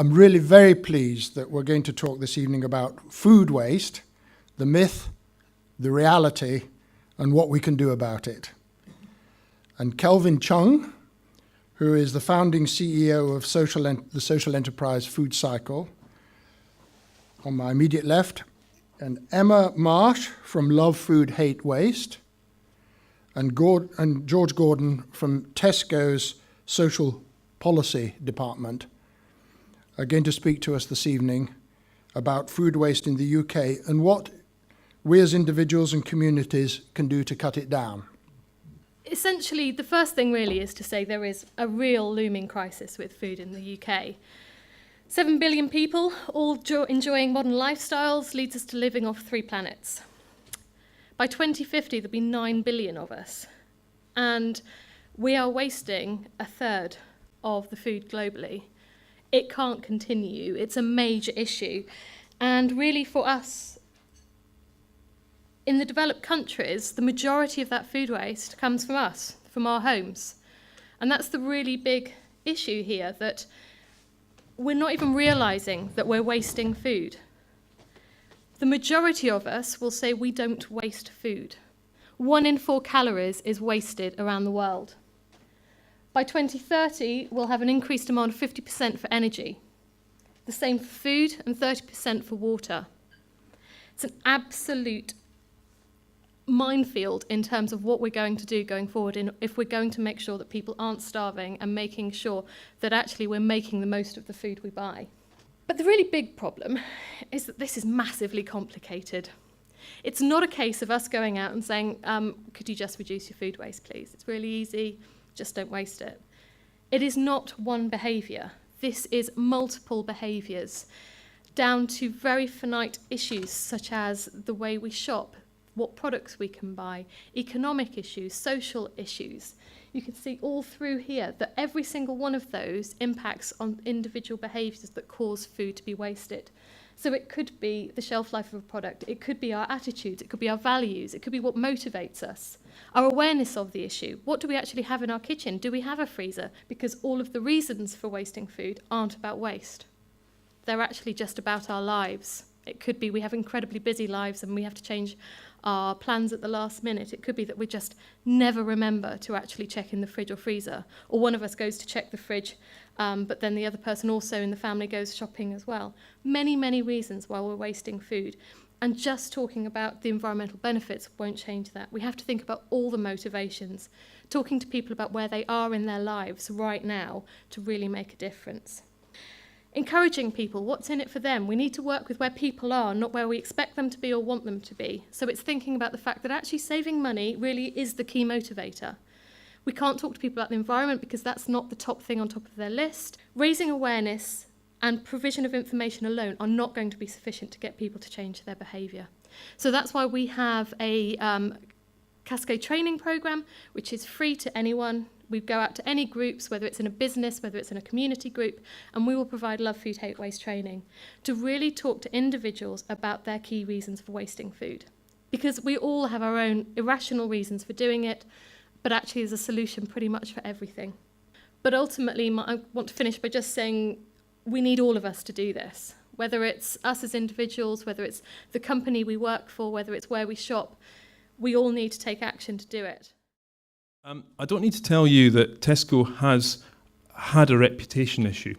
I'm really very pleased that we're going to talk this evening about food waste, the myth, the reality, and what we can do about it. And Kelvin Chung, who is the founding CEO of the social enterprise Food Cycle, on my immediate left, and Emma Marsh from Love Food, Hate Waste, and George Gordon from Tesco's Social Policy Department are going to speak to us this evening about food waste in the UK and what we as individuals and communities can do to cut it down. Essentially, the first thing really is to say there is a real looming crisis with food in the UK. 7 billion people, all enjoying modern lifestyles, leads us to living off 3 planets. By 2050, there'll be 9 billion of us. And we are wasting a third of the food globally. It can't continue. It's a major issue. And really for us, in the developed countries, the majority of that food waste comes from us, from our homes. And that's the really big issue here, that we're not even realising that we're wasting food. The majority of us will say we don't waste food. 1 in 4 calories is wasted around the world. By 2030, we'll have an increased demand of 50% for energy. The same for food and 30% for water. It's an absolute minefield in terms of what we're going to do going forward if we're going to make sure that people aren't starving and making sure that actually we're making the most of the food we buy. But the really big problem is that this is massively complicated. It's not a case of us going out and saying, could you just reduce your food waste, please? It's really easy, just don't waste it. It is not one behaviour. This is multiple behaviours, down to very finite issues such as the way we shop, what products we can buy, economic issues, social issues. You can see all through here that every single one of those impacts on individual behaviours that cause food to be wasted. So it could be the shelf life of a product, it could be our attitudes, it could be our values, it could be what motivates us, our awareness of the issue. What do we actually have in our kitchen? Do we have a freezer? Because all of the reasons for wasting food aren't about waste. They're actually just about our lives. It could be we have incredibly busy lives and we have to change our plans at the last minute. It could be that we just never remember to actually check in the fridge or freezer, or one of us goes to check the fridge, but then the other person also in the family goes shopping as well. Many, many reasons why we're wasting food. And just talking about the environmental benefits won't change that. We have to think about all the motivations, talking to people about where they are in their lives right now to really make a difference. Encouraging people, what's in it for them? We need to work with where people are, not where we expect them to be or want them to be. So it's thinking about the fact that actually saving money really is the key motivator. We can't talk to people about the environment because that's not the top thing on top of their list. Raising awareness and provision of information alone are not going to be sufficient to get people to change their behaviour. So that's why we have a Cascade training programme, which is free to anyone. We go out to any groups, whether it's in a business, whether it's in a community group, and we will provide Love Food, Hate Waste training to really talk to individuals about their key reasons for wasting food. Because we all have our own irrational reasons for doing it, but actually there's a solution pretty much for everything. But ultimately, I want to finish by just saying we need all of us to do this, whether it's us as individuals, whether it's the company we work for, whether it's where we shop. We all need to take action to do it. I don't need to tell you that Tesco has had a reputation issue.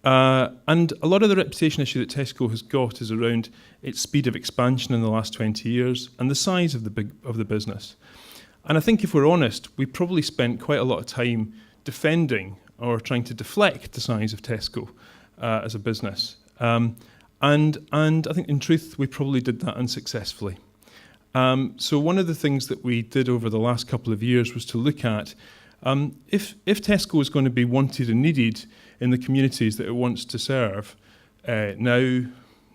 And a lot of the reputation issue that Tesco has got is around its speed of expansion in the last 20 years and the size of the business. And I think if we're honest, we probably spent quite a lot of time defending or trying to deflect the size of Tesco as a business. And I think in truth, we probably did that unsuccessfully. So one of the things that we did over the last couple of years was to look at if Tesco is going to be wanted and needed in the communities that it wants to serve now,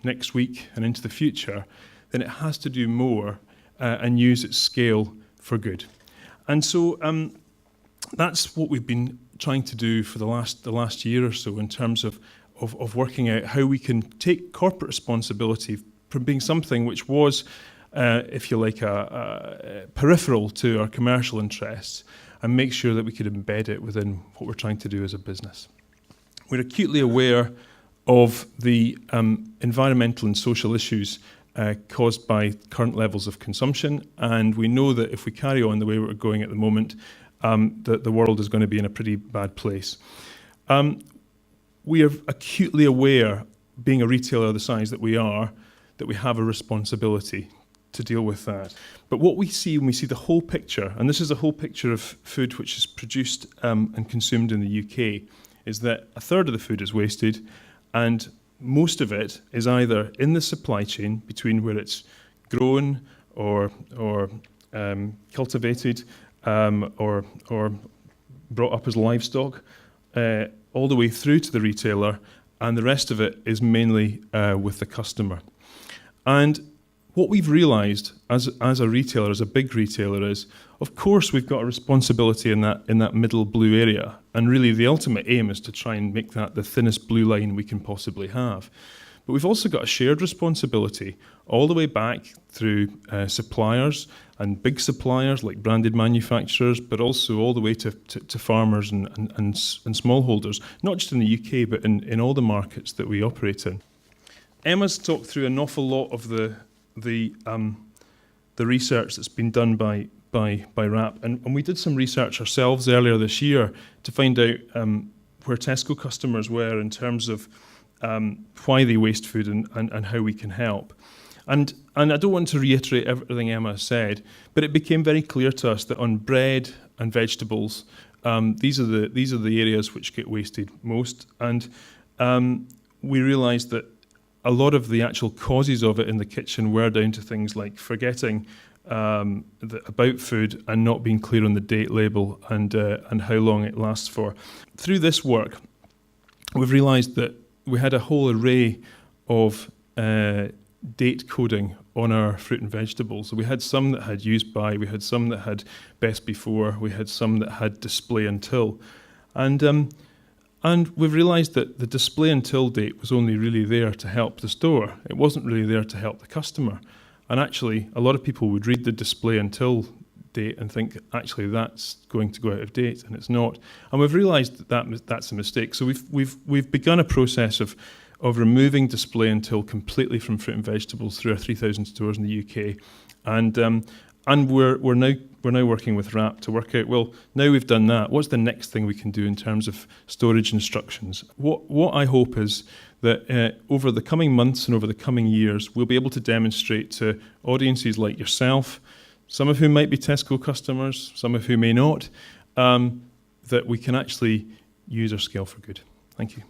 next week and into the future, then it has to do more and use its scale for good. And so that's what we've been trying to do for the last year or so in terms of working out how we can take corporate responsibility from being something which was if you like, peripheral to our commercial interests and make sure that we could embed it within what we're trying to do as a business. We're acutely aware of the environmental and social issues caused by current levels of consumption, and we know that if we carry on the way we're going at the moment, that the world is going to be in a pretty bad place. We are acutely aware, being a retailer the size that we are, that we have a responsibility to deal with that. But what we see when we see the whole picture, and this is the whole picture of food which is produced and consumed in the UK, is that a third of the food is wasted, and most of it is either in the supply chain between where it's grown or cultivated or brought up as livestock, all the way through to the retailer, and the rest of it is mainly with the customer. And what we've realised as a retailer, as a big retailer, is of course we've got a responsibility in that middle blue area, and really the ultimate aim is to try and make that the thinnest blue line we can possibly have. But we've also got a shared responsibility all the way back through suppliers and big suppliers like branded manufacturers, but also all the way to farmers and smallholders, not just in the UK, but in all the markets that we operate in. Emma's talked through an awful lot of the research that's been done by WRAP, and we did some research ourselves earlier this year to find out where Tesco customers were in terms of why they waste food and how we can help. And I don't want to reiterate everything Emma said, but it became very clear to us that on bread and vegetables, these are the areas which get wasted most, and we realised that a lot of the actual causes of it in the kitchen were down to things like forgetting about food and not being clear on the date label and how long it lasts for. Through this work, we've realised that we had a whole array of date coding on our fruit and vegetables. We had some that had used by, we had some that had best before, we had some that had display until. And we've realised that the display until date was only really there to help the store. It wasn't really there to help the customer. And actually, a lot of people would read the display until date and think, actually, that's going to go out of date, and it's not. And we've realised that that's a mistake. So we've begun a process of removing display until completely from fruit and vegetables through our 3,000 stores in the UK. And we're now working with WRAP to work out, well, now we've done that, what's the next thing we can do in terms of storage instructions? What I hope is that over the coming months and over the coming years, we'll be able to demonstrate to audiences like yourself, some of whom might be Tesco customers, some of whom may not, that we can actually use our scale for good. Thank you.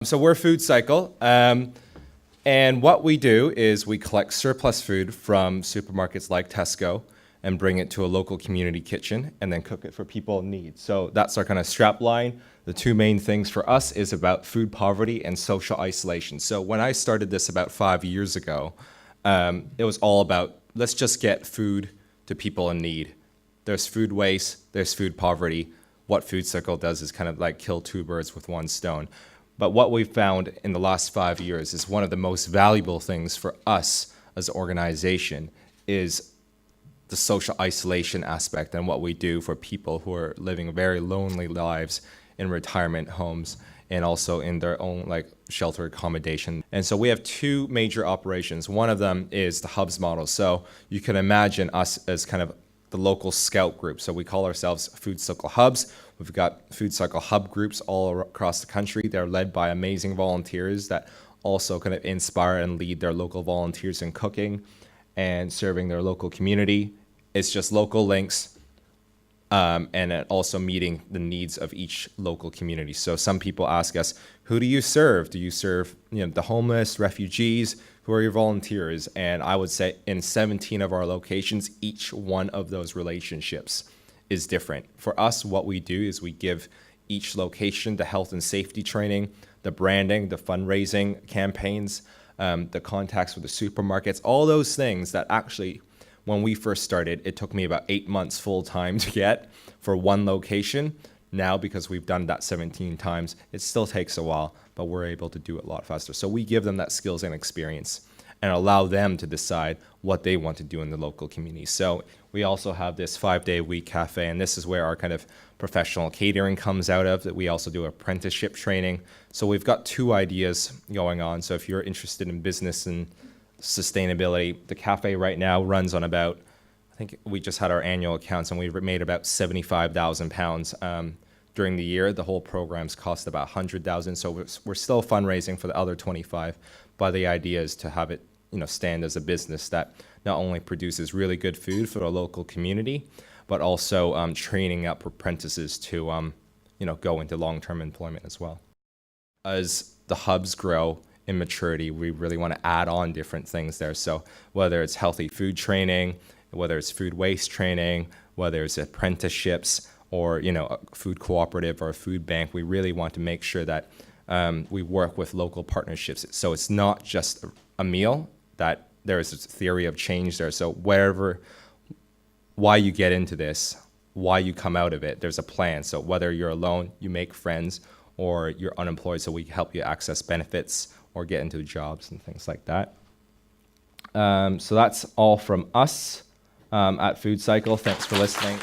So we're Food Cycle. And what we do is we collect surplus food from supermarkets like Tesco and bring it to a local community kitchen and then cook it for people in need. So that's our kind of strap line. The two main things for us is about food poverty and social isolation. So when I started this about 5 years ago, it was all about, let's just get food to people in need. There's food waste, there's food poverty. What Food Cycle does is kind of like kill two birds with one stone. But what we've found in the last 5 years is one of the most valuable things for us as an organization is the social isolation aspect and what we do for people who are living very lonely lives in retirement homes and also in their own like shelter accommodation. And so we have two major operations. One of them is the hubs model. So you can imagine us as kind of the local scout group. So we call ourselves Food Cycle Hubs. We've got Food Cycle Hub groups all across the country. They're led by amazing volunteers that also kind of inspire and lead their local volunteers in cooking and serving their local community. It's just local links and also meeting the needs of each local community. So some people ask us, who do you serve? Do you serve the homeless, refugees? Who are your volunteers? And I would say in 17 of our locations, each one of those relationships is different. For us, what we do is we give each location the health and safety training, the branding, the fundraising campaigns, the contacts with the supermarkets, all those things that actually, when we first started, it took me about 8 months full time to get for one location. Now, because we've done that 17 times, it still takes a while, but we're able to do it a lot faster. So we give them that skills and experience. and allow them to decide what they want to do in the local community. So we also have this 5-day-a-week cafe, and this is where our kind of professional catering comes out of, that we also do apprenticeship training. So we've got 2 ideas going on. So if you're interested in business and sustainability, the cafe right now runs on about, I think we just had our annual accounts, and we made about £75,000 during the year. The whole program's cost about $100,000, so we're still fundraising for the other 25. But the idea is to have it, stand as a business that not only produces really good food for the local community, but also training up apprentices to, go into long-term employment as well. As the hubs grow in maturity, we really want to add on different things there. So whether it's healthy food training, whether it's food waste training, whether it's apprenticeships, or a food cooperative or a food bank, we really want to make sure that we work with local partnerships. So it's not just a meal, that there is a theory of change there. So why you get into this, why you come out of it, there's a plan. So whether you're alone, you make friends, or you're unemployed, so we help you access benefits or get into jobs and things like that. So that's all from us at Food Cycle. Thanks for listening.